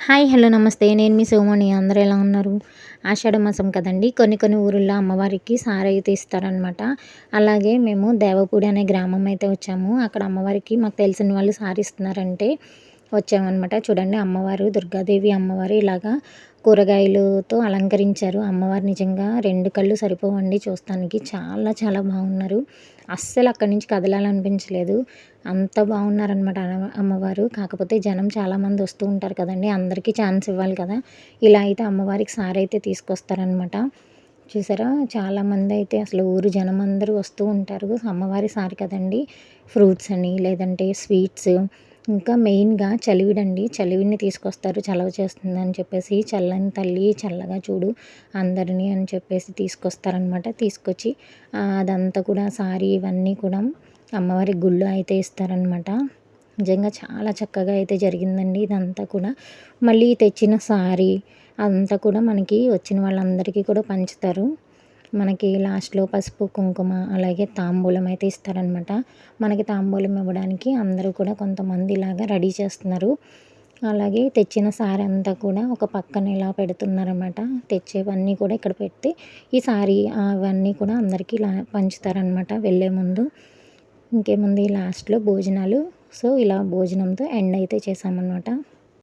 Hi hello నమస్తే. నేను మీ సోమని. అందరూ ఎలా ఉన్నారు? ఆషాఢ మాసం కదండీ! కొన్ని ఊరుల్లో అమ్మవారికి సారె అయితే ఇస్తారనమాట. అలాగే మేము దేవపూడి అనే గ్రామం అయితే వచ్చాము. అక్కడ అమ్మవారికి మాకు తెలిసిన వాళ్ళు సారీ ఇస్తున్నారంటే వచ్చామనమాట. చూడండి అమ్మవారు దుర్గాదేవి అమ్మవారు ఇలాగా కూరగాయలతో అలంకరించారు. అమ్మవారు నిజంగా 2 కళ్ళు సరిపోవండి చూస్తానికి. చాలా చాలా బాగున్నారు. అస్సలు అక్కడి నుంచి కదలాలనిపించలేదు. అంత బాగున్నారనమాట అమ్మవారు. కాకపోతే జనం చాలామంది వస్తూ ఉంటారు కదండీ! అందరికీ ఛాన్స్ ఇవ్వాలి కదా! ఇలా అయితే అమ్మవారికి సారె అయితే తీసుకొస్తారనమాట. చూసారా? చాలామంది అయితే అసలు ఊరు జనం అందరూ వస్తూ ఉంటారు. అమ్మవారి సారె కదండీ! ఫ్రూట్స్ అని లేదంటే స్వీట్స్ ఇంకా మెయిన్‌గా చలివిడండి. చలివిడిని తీసుకొస్తారు. చలవ చేస్తుందని చెప్పేసి చల్లని తల్లి చల్లగా చూడు అందరిని అని చెప్పేసి తీసుకొస్తారనమాట. తీసుకొచ్చి అదంతా కూడా సారీ ఇవన్నీ కూడా అమ్మవారి గుళ్ళో అయితే ఇస్తారనమాట. నిజంగా చాలా చక్కగా అయితే జరిగిందండి ఇదంతా కూడా. మళ్ళీ తెచ్చిన సారీ అదంతా కూడా మనకి వచ్చిన వాళ్ళందరికీ కూడా పంచుతారు. మనకి లాస్ట్‌లో పసుపు, కుంకుమ అలాగే తాంబూలం అయితే ఇస్తారనమాట. మనకి తాంబూలం ఇవ్వడానికి అందరూ కూడా కొంతమంది ఇలాగా రెడీ చేస్తున్నారు. అలాగే తెచ్చిన సారీ అంతా కూడా ఒక పక్కన ఇలా పెడుతున్నారనమాట. తెచ్చేవన్నీ కూడా ఇక్కడ పెట్టి ఈ సారీ అవన్నీ కూడా అందరికీ ఇలా పంచుతారనమాట వెళ్ళే ముందు. ఇంకేముంది లాస్ట్‌లో భోజనాలు. సో, ఇలా భోజనంతో ఎండ్ అయితే చేశామనమాట.